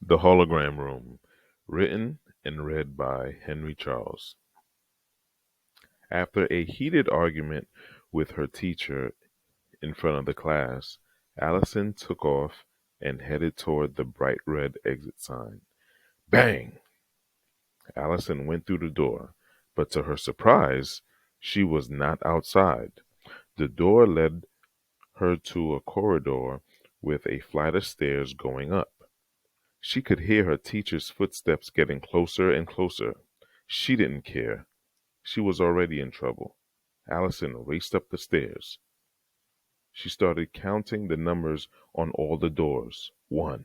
The Hologram Room, written and read by Henry Charles. After a heated argument with her teacher in front of the class, Allison took off and headed toward the bright red exit sign. Bang! Allison went through the door, but to her surprise, she was not outside. The door led her to a corridor with a flight of stairs going up. She could hear her teacher's footsteps getting closer and closer. She didn't care. She was already in trouble. Allison raced up the stairs. She started counting the numbers on all the doors. 1,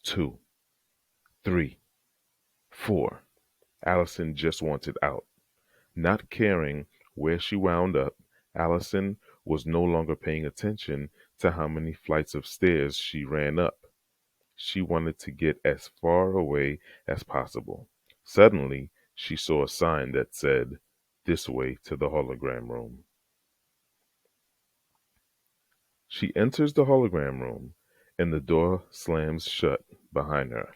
2, 3, 4. Allison just wanted out. Not caring where she wound up, Allison was no longer paying attention to how many flights of stairs she ran up. She wanted to get as far away as possible. Suddenly, she saw a sign that said, "This way to the hologram room." She enters the hologram room, and the door slams shut behind her.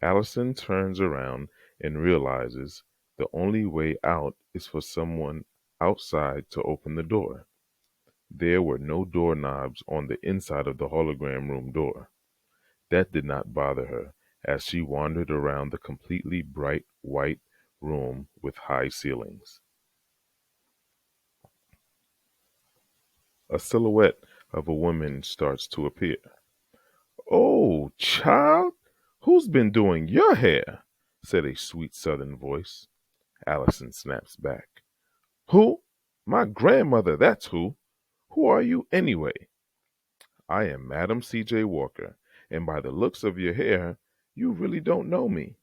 Allison turns around and realizes the only way out is for someone outside to open the door. There were no doorknobs on the inside of the hologram room door. That did not bother her as she wandered around the completely bright white room with high ceilings. A silhouette of a woman starts to appear. "Oh, child, who's been doing your hair?" said a sweet southern voice. Allison snaps back. "Who? My grandmother, that's who. Who are you anyway?" "I am Madam C.J. Walker, and by the looks of your hair, you really don't know me.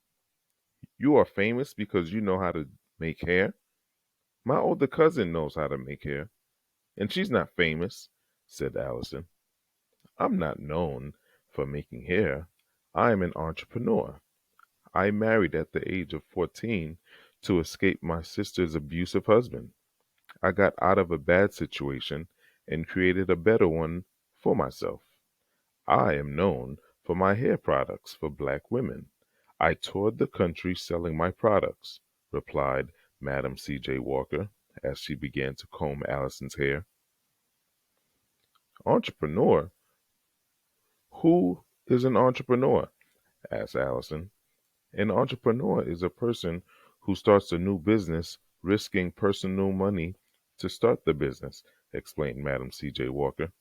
You are famous because you know how to make hair. My older cousin knows how to make hair, and she's not famous," said Allison. "I'm not known for making hair. I am an entrepreneur. I married at the age of 14 to escape my sister's abusive husband. I got out of a bad situation and created a better one for myself. I am known for my hair products for black women. I toured the country selling my products," replied Madam C.J. Walker as she began to comb Allison's hair. "Entrepreneur? Who is an entrepreneur?" asked Allison. "An entrepreneur is a person who starts a new business risking personal money to start the business," explained Madam C.J. Walker.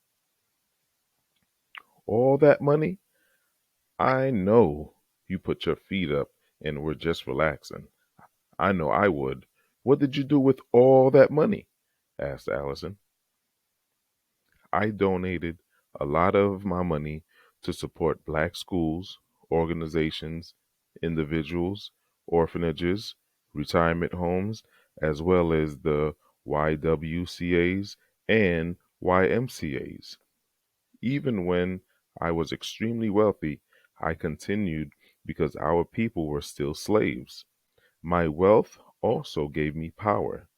"All that money? I know you put your feet up and were just relaxing. I know I would. What did you do with all that money?" asked Allison. "I donated a lot of my money to support black schools, organizations, individuals, orphanages, retirement homes, as well as the YWCAs and YMCAs. Even when I was extremely wealthy, I continued because our people were still slaves. My wealth also gave me power.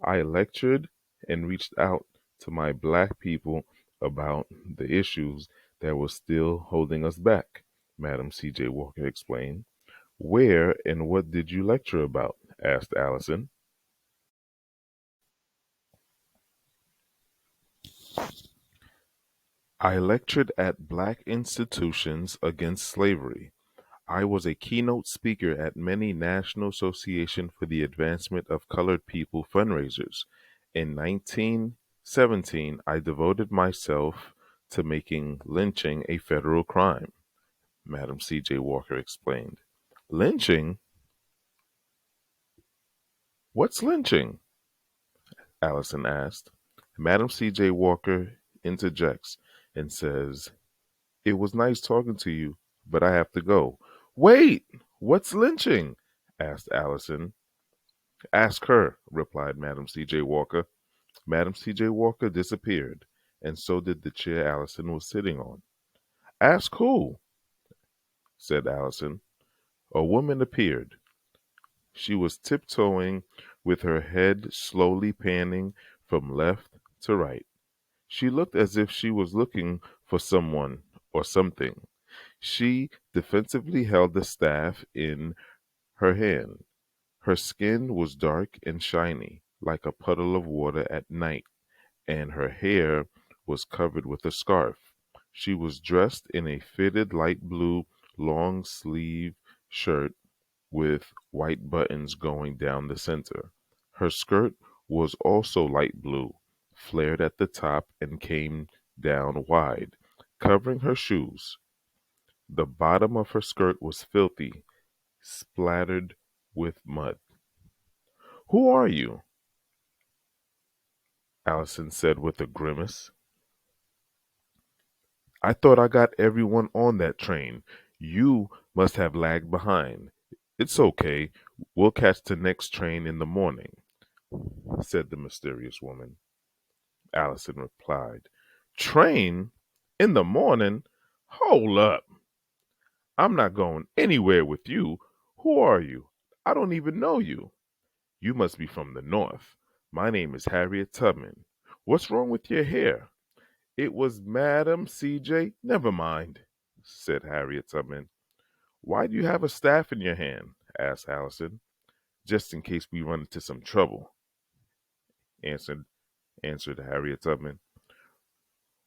I lectured and reached out to my black people about the issues that were still holding us back," Madam C.J. Walker explained. "Where and what did you lecture about?" asked Allison. "I lectured at black institutions against slavery. I was a keynote speaker at many National Association for the Advancement of Colored People fundraisers. In 1917, I devoted myself to making lynching a federal crime," Madam C.J. Walker explained. "Lynching? What's lynching?" Allison asked. Madam C.J. Walker interjects and says, "It was nice talking to you, but I have to go." "Wait! What's lynching?" asked Allison. "Ask her," replied Madam C.J. Walker. Madam C.J. Walker disappeared, and so did the chair Allison was sitting on. "Ask who?" said Allison. A woman appeared. She was tiptoeing with her head slowly panning from left to right. She looked as if she was looking for someone or something. She defensively held the staff in her hand. Her skin was dark and shiny, like a puddle of water at night, and her hair was covered with a scarf. She was dressed in a fitted light blue long sleeve shirt with white buttons going down the center. Her skirt was also light blue, flared at the top and came down wide, covering her shoes. The bottom of her skirt was filthy, splattered with mud. "Who are you?" Allison said with a grimace. "I thought I got everyone on that train. You must have lagged behind. It's okay. We'll catch the next train in the morning," said the mysterious woman. Allison replied, "Train? In the morning? Hold up. I'm not going anywhere with you. Who are you? I don't even know you. You must be from the north. My name is Harriet Tubman. What's wrong with your hair?" "It was Madam C.J. Never mind," said Harriet Tubman. "Why do you have a staff in your hand?" asked Allison. "Just in case we run into some trouble," answered answered Harriet Tubman.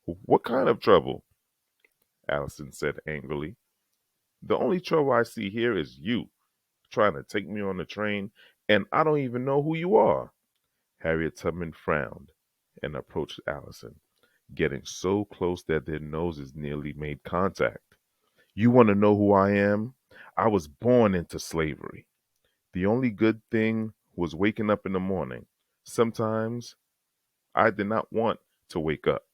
"What kind of trouble?" Allison said angrily. "The only trouble I see here is you trying to take me on the train, and I don't even know who you are." Harriet Tubman frowned and approached Allison, getting so close that their noses nearly made contact. "You want to know who I am? I was born into slavery. The only good thing was waking up in the morning. Sometimes I did not want to wake up.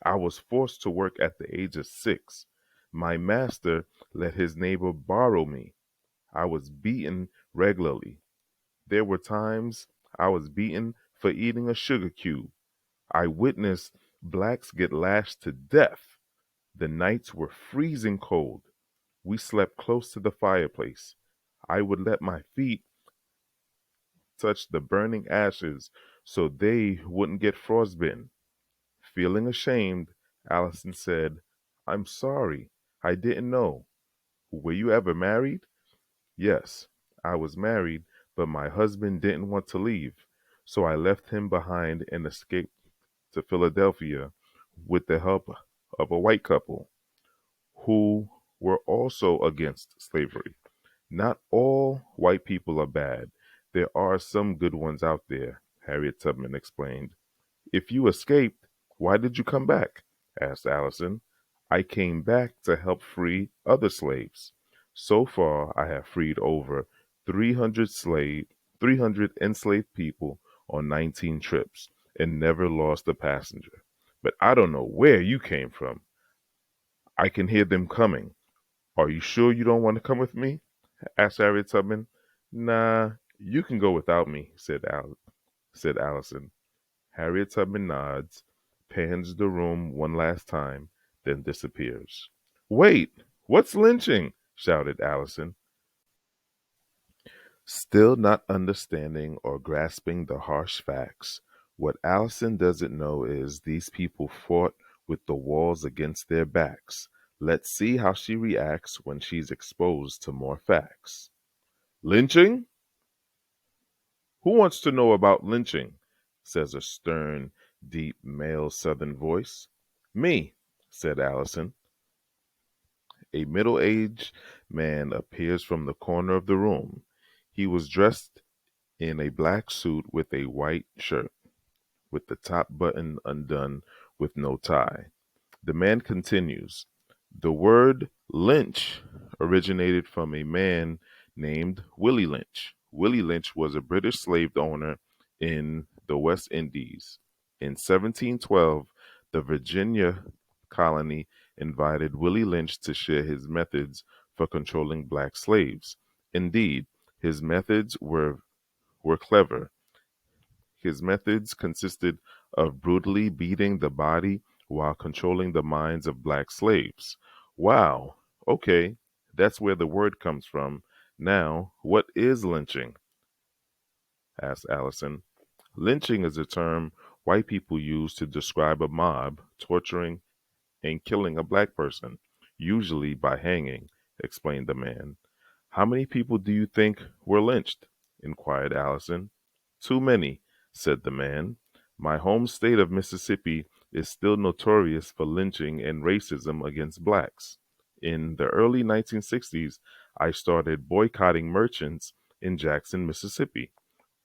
I was forced to work at the age of 6. My master let his neighbor borrow me. I was beaten regularly. There were times I was beaten for eating a sugar cube. I witnessed blacks get lashed to death. The nights were freezing cold. We slept close to the fireplace. I would let my feet touch the burning ashes so they wouldn't get frostbitten." Feeling ashamed, Allison said, "I'm sorry. I didn't know. Were you ever married?" "Yes, I was married, but my husband didn't want to leave, so I left him behind and escaped to Philadelphia with the help of a white couple who were also against slavery. Not all white people are bad. There are some good ones out there," Harriet Tubman explained. "If you escaped, why did you come back?" asked Allison. "I came back to help free other slaves. So far, I have freed over 300 enslaved people on 19 trips and never lost a passenger. But I don't know where you came from. I can hear them coming. Are you sure you don't want to come with me?" asked Harriet Tubman. "Nah, you can go without me," said Allison. Harriet Tubman nods, pans the room one last time, then disappears. "Wait, what's lynching?" shouted Allison. Still not understanding or grasping the harsh facts, what Allison doesn't know is these people fought with the walls against their backs. Let's see how she reacts when she's exposed to more facts. "Lynching? Who wants to know about lynching?" says a stern, deep male Southern voice. "Me," said Allison. A middle-aged man appears from the corner of the room. He was dressed in a black suit with a white shirt, with the top button undone with no tie. The man continues, "The word lynch originated from a man named Willie Lynch. Willie Lynch was a British slave owner in the West Indies. In 1712, the Virginia colony invited Willie Lynch to share his methods for controlling black slaves. Indeed, his methods were clever. His methods consisted of brutally beating the body while controlling the minds of black slaves." "Wow, okay, that's where the word comes from. Now, what is lynching?" asked Allison. "Lynching is a term white people use to describe a mob torturing and killing a black person, usually by hanging, explained the man. How many people do you think were lynched? Inquired Allison. Too many, said the man. My home state of Mississippi is still notorious for lynching and racism against blacks. In the early 1960s, I started boycotting merchants in Jackson, Mississippi.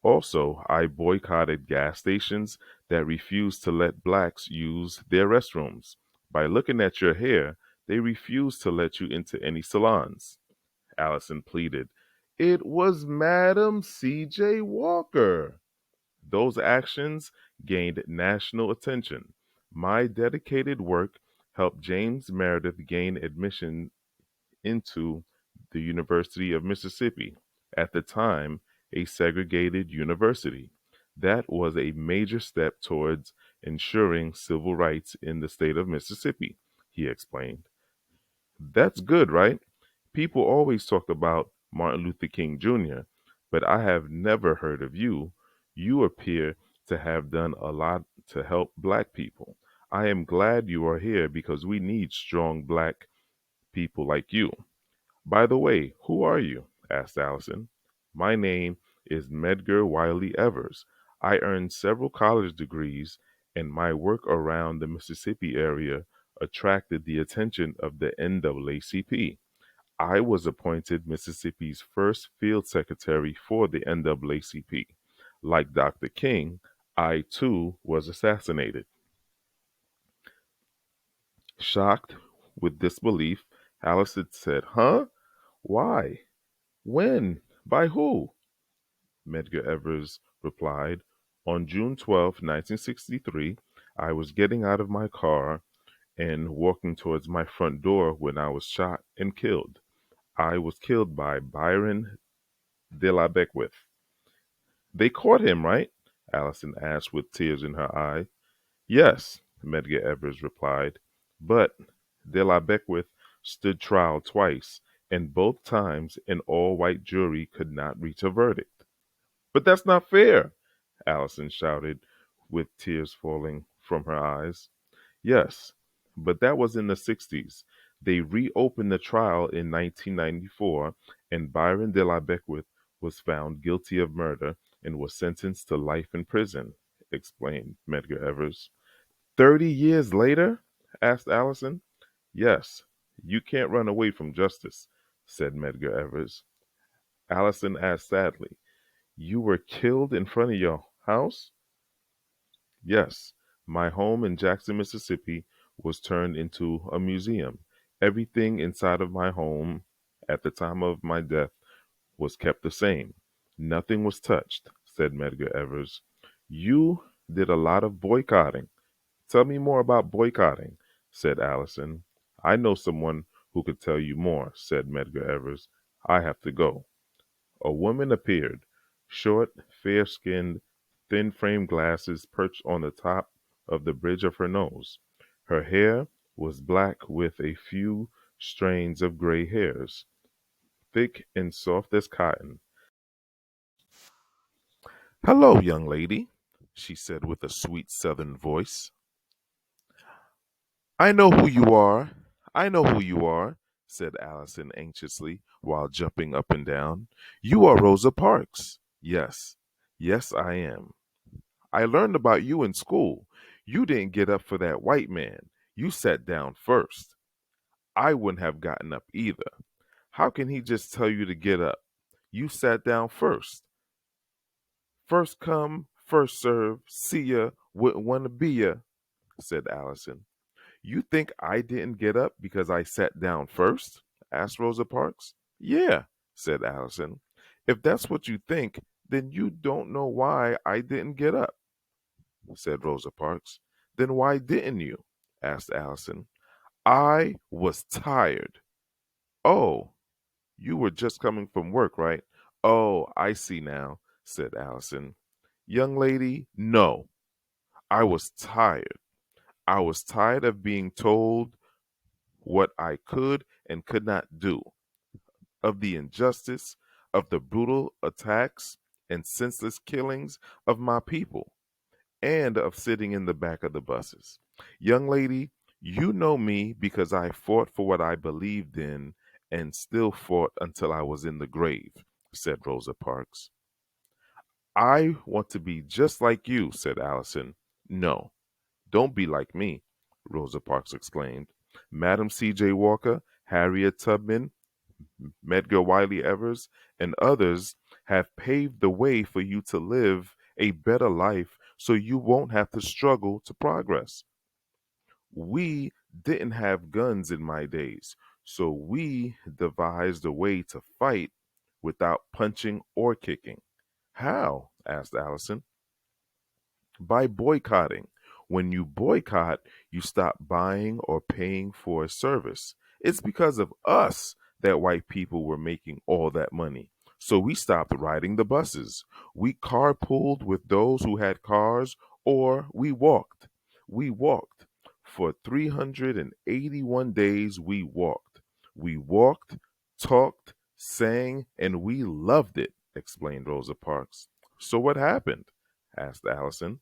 Also, I boycotted gas stations that refused to let blacks use their restrooms. By looking at your hair, they refused to let you into any salons. Allison pleaded. It was Madam C.J. Walker. Those actions gained national attention. My dedicated work helped James Meredith gain admission into the University of Mississippi, at the time a segregated university. That was a major step towards ensuring civil rights in the state of Mississippi, he explained. That's good, right? People always talk about Martin Luther King Jr., but I have never heard of you. You appear to have done a lot to help black people. I am glad you are here because we need strong black people like you. By the way, who are you? Asked Allison. My name is Medgar Wiley Evers. I earned several college degrees, and my work around the Mississippi area attracted the attention of the NAACP. I was appointed Mississippi's first field secretary for the NAACP. Like Dr. King, I too was assassinated. Shocked with disbelief, Allison said, Huh? Why? When? By who? Medgar Evers replied, On June 12, 1963, I was getting out of my car and walking towards my front door when I was shot and killed. I was killed by Byron de la Beckwith. They caught him, right? Allison asked with tears in her eyes. Yes, Medgar Evers replied, but de la Beckwith stood trial twice, and both times an all-white jury could not reach a verdict. But that's not fair, Allison shouted, with tears falling from her eyes. Yes, but that was in the 60s. They reopened the trial in 1994, and Byron de la Beckwith was found guilty of murder and was sentenced to life in prison, explained Medgar Evers. 30 years later? Asked Allison. Yes, you can't run away from justice, said Medgar Evers. Allison asked sadly, You were killed in front of your house? Yes, my home in Jackson, Mississippi was turned into a museum. Everything inside of my home at the time of my death was kept the same. Nothing was touched, said Medgar Evers. You did a lot of boycotting. Tell me more about boycotting, said Allison. I know someone who could tell you more, said Medgar Evers. I have to go. A woman appeared, short, fair-skinned, thin-framed glasses perched on the top of the bridge of her nose. Her hair was black with a few strains of gray hairs, thick and soft as cotton. Hello, young lady, she said with a sweet southern voice. I know who you are. I know who you are, said Allison anxiously while jumping up and down. You are Rosa Parks. Yes, yes, I am. I learned about you in school. You didn't get up for that white man. You sat down first. I wouldn't have gotten up either. How can he just tell you to get up? You sat down first. First come, first serve. See ya, wouldn't want to be ya, said Allison. You think I didn't get up because I sat down first? Asked Rosa Parks. Yeah, said Allison. If that's what you think, then you don't know why I didn't get up, said Rosa Parks. Then why didn't you? Asked Allison. I was tired. Oh, you were just coming from work, right? Oh, I see now, said Allison. Young lady, no. I was tired. I was tired of being told what I could and could not do, of the injustice, of the brutal attacks and senseless killings of my people, and of sitting in the back of the buses. Young lady, You know me because I fought for what I believed in and still fought until I was in the grave, said Rosa Parks. I want to be just like you, said Allison. No, don't be like me, Rosa Parks exclaimed. Madam C.J. Walker, Harriet Tubman, Medgar Wiley Evers, and others have paved the way for you to live a better life so you won't have to struggle to progress. We didn't have guns in my days, so we devised a way to fight without punching or kicking. How? Asked Allison. By boycotting. When you boycott, you stop buying or paying for a service. It's because of us that white people were making all that money. So we stopped riding the buses. We carpooled with those who had cars, or we walked. We walked. For 381 days, we walked. We walked, talked, sang, and we loved it, explained Rosa Parks. So what happened? Asked Allison.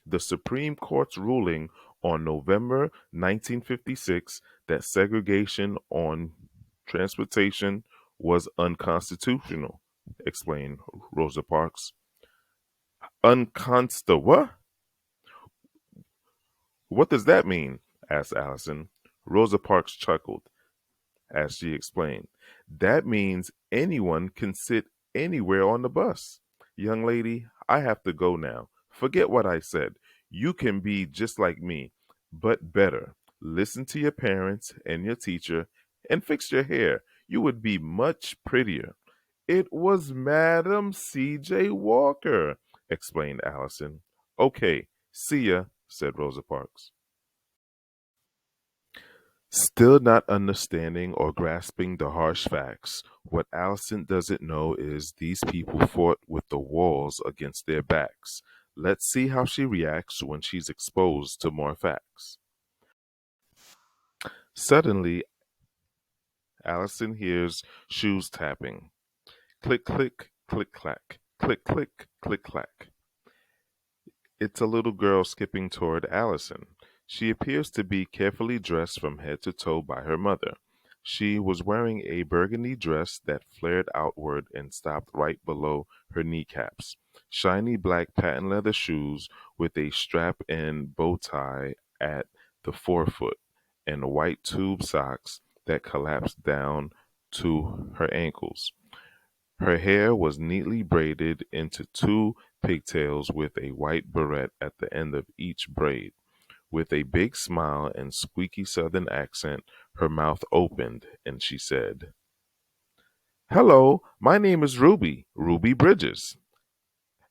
The Supreme Court's ruling on November 1956 that segregation on transportation was unconstitutional, explained Rosa Parks. Unconsta what? What does that mean? Asked Allison. Rosa Parks chuckled as she explained. That means anyone can sit anywhere on the bus. Young lady, I have to go now. Forget what I said. You can be just like me, but better. Listen to your parents and your teacher and fix your hair. You would be much prettier. It was Madam C.J. Walker, explained Allison. Okay, see ya, said Rosa Parks. Still not understanding or grasping the harsh facts, what Allison doesn't know is these people fought with the walls against their backs. Let's see how she reacts when she's exposed to more facts. Suddenly, Allison hears shoes tapping. Click, click, click, clack. Click, click, click, clack. It's a little girl skipping toward Allison. She appears to be carefully dressed from head to toe by her mother. She was wearing a burgundy dress that flared outward and stopped right below her kneecaps, shiny black patent leather shoes with a strap and bow tie at the forefoot, and white tube socks that collapsed down to her ankles. Her hair was neatly braided into two pigtails with a white barrette at the end of each braid. With a big smile and squeaky southern accent, her mouth opened and she said, Hello, my name is Ruby, Ruby Bridges.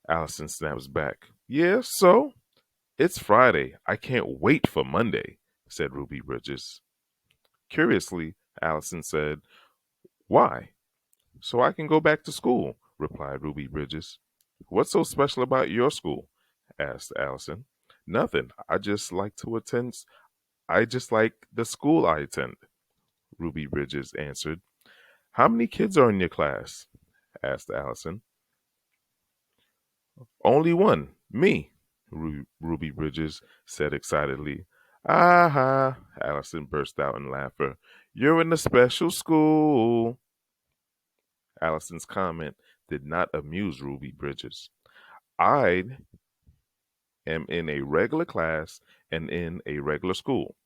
Allison snaps back. Yeah, so? It's Friday. I can't wait for Monday, said Ruby Bridges. Curiously, Allison said, Why? So I can go back to school, replied Ruby Bridges. What's so special about your school? Asked Allison. Nothing. I just like the school I attend, Ruby Bridges answered. How many kids are in your class? Asked Allison. Only one, me, Ruby Bridges said excitedly. Aha, Allison burst out in laughter. You're in a special school. Allison's comment did not amuse Ruby Bridges. I am in a regular class and in a regular school.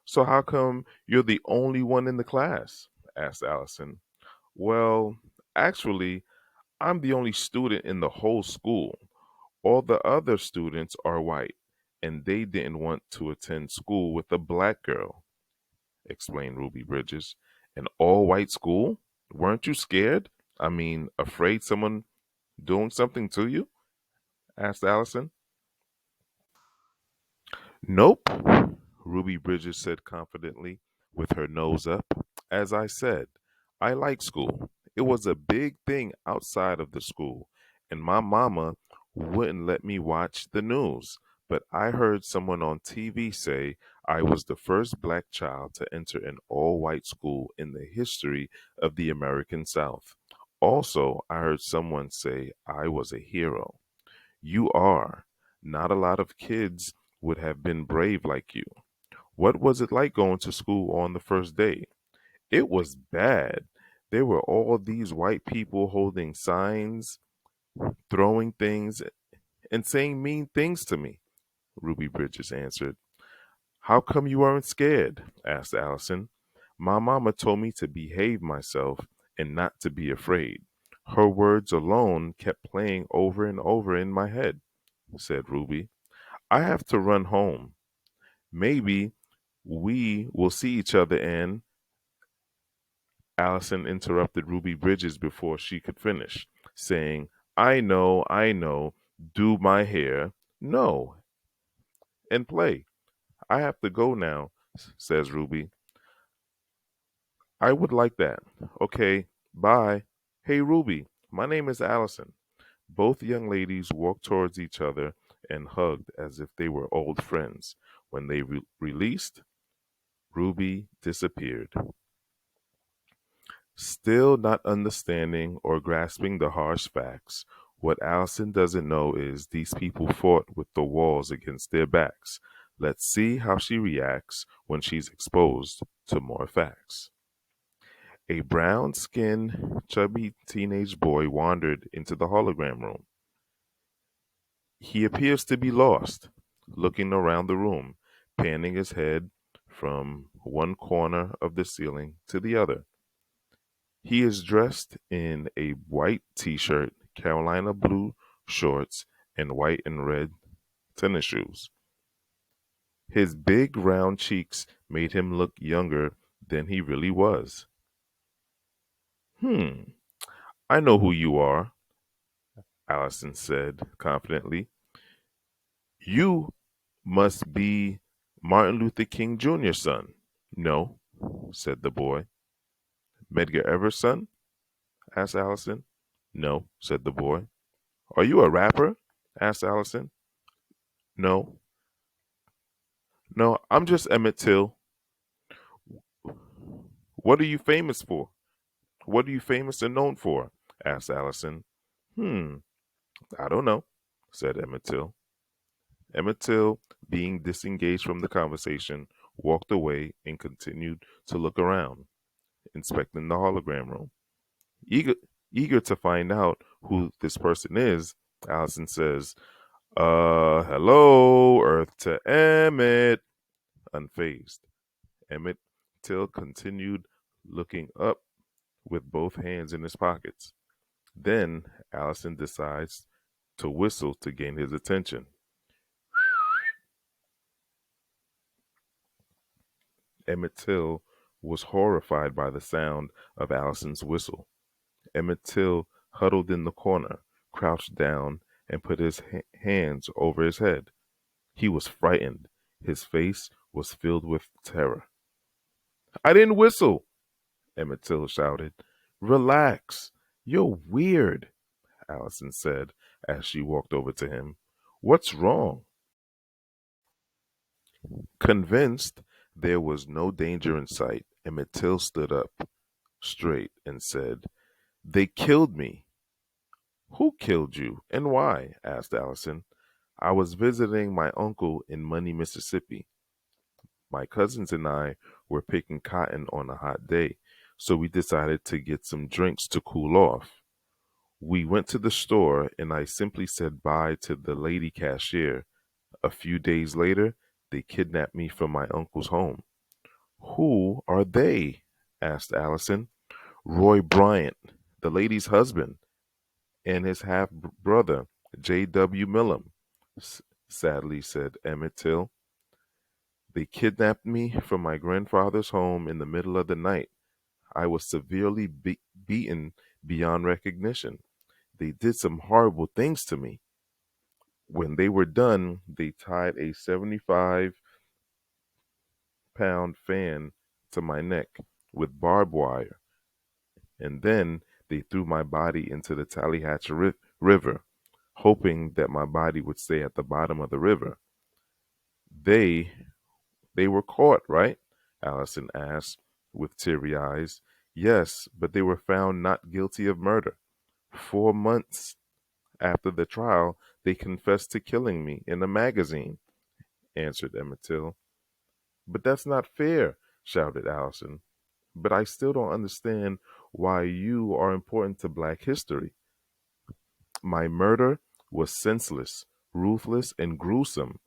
So how come you're the only one in the class? Asked Allison. Well, actually, I'm the only student in the whole school. All the other students are white, and they didn't want to attend school with a black girl, explained Ruby Bridges. An all white school? Weren't you scared? I mean, afraid someone doing something to you? Asked Allison. Nope, Ruby Bridges said confidently, with her nose up. As I said, I like school. It was a big thing outside of the school, and my mama wouldn't let me watch the news. But I heard someone on TV say I was the first black child to enter an all white school in the history of the American South. Also, I heard someone say I was a hero. You are. Not a lot of kids would have been brave like you. What was it like going to school on the first day? It was bad. There were all these white people holding signs, throwing things, and saying mean things to me, Ruby Bridges answered. How come you weren't scared? Asked Allison. My mama told me to behave myself and not to be afraid. Her words alone kept playing over and over in my head, said Ruby. I have to run home. Maybe we will see each other and Allison interrupted Ruby Bridges before she could finish, saying, I know, do my hair, no, and play. I have to go now, says Ruby. I would like that. Okay, bye. Hey, Ruby, my name is Allison. Both young ladies walked towards each other and hugged as if they were old friends. When they released, Ruby disappeared. Still not understanding or grasping the harsh facts, what Allison doesn't know is these people fought with the walls against their backs. Let's see how she reacts when she's exposed to more facts. A brown skinned, chubby teenage boy wandered into the hologram room. He appears to be lost, looking around the room, panning his head from one corner of the ceiling to the other. He is dressed in a white t shirt, Carolina blue shorts, and white and red tennis shoes. His big round cheeks made him look younger than he really was. Hmm, I know who you are, Allison said confidently. You must be Martin Luther King Jr.'s son. No, said the boy. Medgar Evers' son? Asked Allison. No, said the boy. Are you a rapper? Asked Allison. No, no, I'm just Emmett Till. What are you famous for? What are you famous and known for? Asked Allison. Hmm, I don't know, said Emmett Till. Emmett Till, being disengaged from the conversation, walked away and continued to look around, inspecting the hologram room. Eager, eager to find out who this person is, Allison says, hello, Earth to Emmett, unfazed. Emmett Till continued looking up with both hands in his pockets. Then Allison decides to whistle to gain his attention. Emmett Till was horrified by the sound of Allison's whistle. Emmett Till huddled in the corner, crouched down, and put his hands over his head. He was frightened. His face was filled with terror. I didn't whistle, Emmett Till shouted. Relax. You're weird, Allison said as she walked over to him. What's wrong? Convinced there was no danger in sight, Emmett Till stood up straight and said, They killed me. Who killed you and why? Asked Allison. I was visiting my uncle in Money, Mississippi. My cousins and I were picking cotton on a hot day, so we decided to get some drinks to cool off. We went to the store and I simply said bye to the lady cashier. A few days later, they kidnapped me from my uncle's home. Who are they? Asked Allison. Roy Bryant, the lady's husband, and his half brother, J.W. Millam, sadly said Emmett Till. They kidnapped me from my grandfather's home in the middle of the night. I was severely beaten beyond recognition. They did some horrible things to me. When they were done, they tied a 75-pound fan to my neck with barbed wire, and then they threw my body into the Tallahatchie River, hoping that my body would stay at the bottom of the river. They they were caught, right? Allison asked with teary eyes. Yes, but they were found not guilty of murder. 4 months after the trial, they confessed to killing me in a magazine, answered Emmett Till. But that's not fair, shouted Allison. But I still don't understand why you are important to black history. My murder was senseless, ruthless, and gruesome.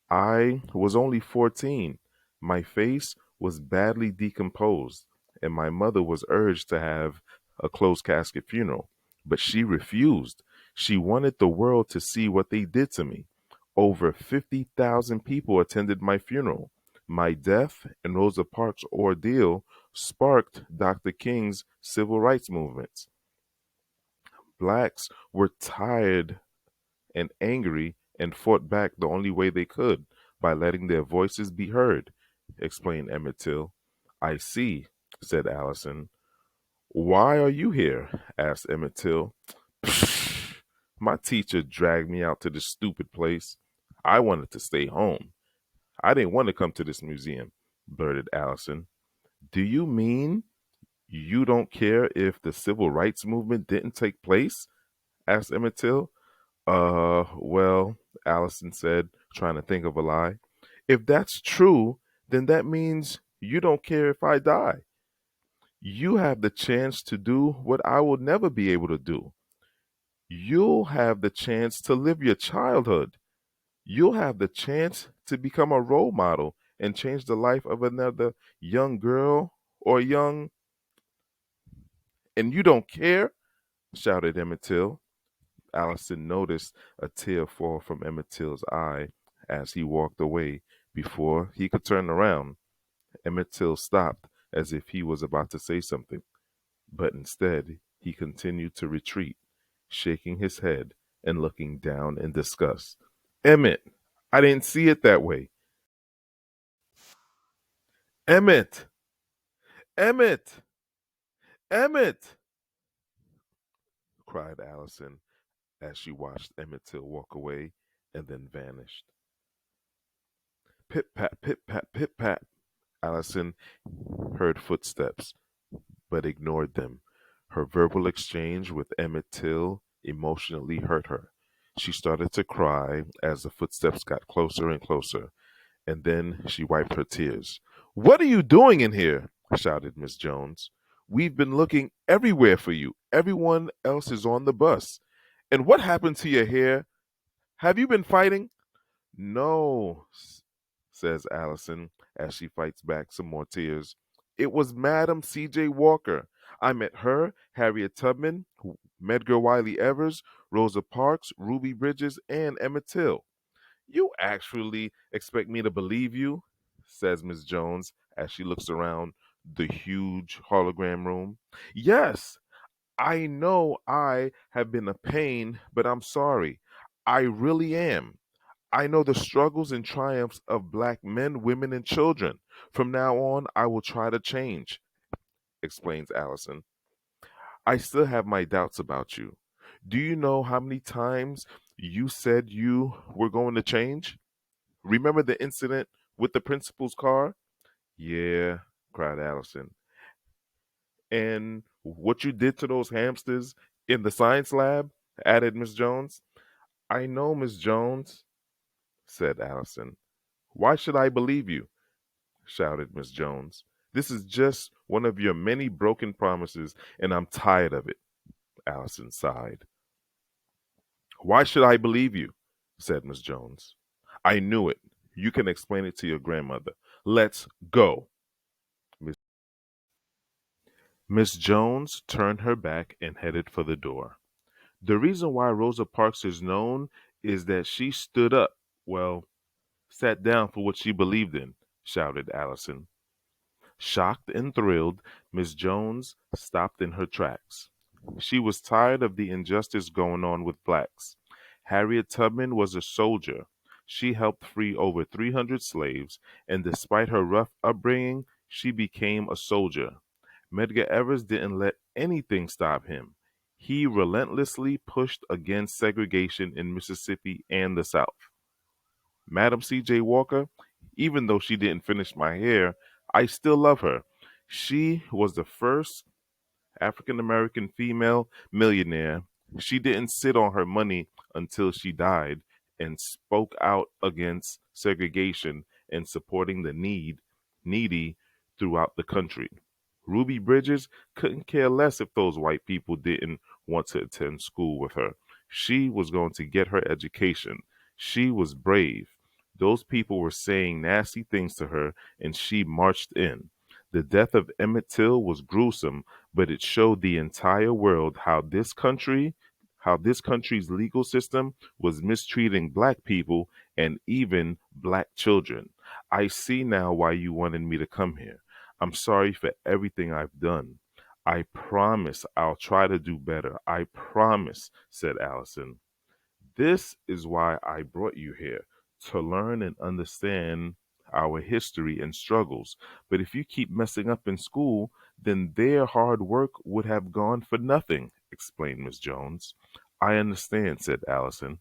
I was only 14. My face was badly decomposed, and my mother was urged to have a closed casket funeral. But she refused. She wanted the world to see what they did to me. Over 50,000 people attended my funeral. My death and Rosa Parks' ordeal sparked Dr. King's civil rights movements. Blacks were tired and angry and fought back the only way they could, by letting their voices be heard, explained Emmett Till. I see, said Allison. Why are you here? Asked Emmett Till. Psh, my teacher dragged me out to this stupid place. I wanted to stay home. I didn't want to come to this museum, blurted Allison. Do you mean you don't care if the civil rights movement didn't take place? Asked Emmett Till. Well, Allison said, trying to think of a lie. If that's true, then that means you don't care if I die. You have the chance to do what I will never be able to do. You'll have the chance to live your childhood. You'll have the chance to become a role model and change the life of another young girl or young. And you don't care? Shouted Emmett Till. Allison noticed a tear fall from Emmett Till's eye as he walked away. Before he could turn around, Emmett Till stopped as if he was about to say something, but instead he continued to retreat, shaking his head and looking down in disgust. Emmett, I didn't see it that way. Emmett! Emmett! Emmett! cried Allison as she watched Emmett Till walk away and then vanished. Pip pat, pip pat, pip pat. Allison heard footsteps, but ignored them. Her verbal exchange with Emmett Till emotionally hurt her. She started to cry as the footsteps got closer and closer, and then she wiped her tears. What are you doing in here? Shouted Miss Jones. We've been looking everywhere for you. Everyone else is on the bus. And what happened to your hair? Have you been fighting? No, says Allison as she fights back some more tears. It was Madam C.J. Walker. I met her, Harriet Tubman, Medgar Wiley Evers, Rosa Parks, Ruby Bridges, and Emmett Till. You actually expect me to believe you? Says Miss Jones as she looks around the huge hologram room. Yes, I know I have been a pain, but I'm sorry. I really am. I know the struggles and triumphs of black men, women, and children. From now on, I will try to change, explains Allison. I still have my doubts about you. Do you know how many times you said you were going to change? Remember the incident with the principal's car? Yeah, cried Allison. And what you did to those hamsters in the science lab? Added Miss Jones. I know, Miss Jones, said Allison. Why should I believe you? Shouted Miss Jones. This is just one of your many broken promises, and I'm tired of it. Allison sighed. Why should I believe you? Said Miss Jones. I knew it. You can explain it to your grandmother. Let's go. Miss Jones turned her back and headed for the door. The reason why Rosa Parks is known is that she stood up, well, sat down for what she believed in, shouted Allison. Shocked and thrilled, Miss Jones stopped in her tracks. She was tired of the injustice going on with blacks. Harriet Tubman was a soldier. She helped free over 300 slaves, and despite her rough upbringing, she became a soldier. Medgar Evers didn't let anything stop him. He relentlessly pushed against segregation in Mississippi and the South. Madam C.J. Walker, even though she didn't finish my hair, I still love her. She was the first African American female millionaire. She didn't sit on her money until she died and spoke out against segregation and supporting the need. needy throughout the country. Ruby Bridges couldn't care less if those white people didn't want to attend school with her. She was going to get her education. She was brave. Those people were saying nasty things to her, and she marched in. The death of Emmett Till was gruesome, but it showed the entire world how this country's legal system was mistreating black people and even black children. I see now why you wanted me to come here. I'm sorry for everything I've done. I promise I'll try to do better. I promise, said Allison. This is why I brought you here, to learn and understand our history and struggles. But if you keep messing up in school, then their hard work would have gone for nothing, explained Miss Jones. I understand, said Allison.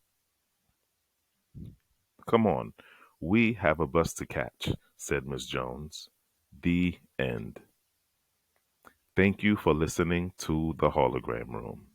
Come on, we have a bus to catch, said Miss Jones. The end. Thank you for listening to the Hologram Room.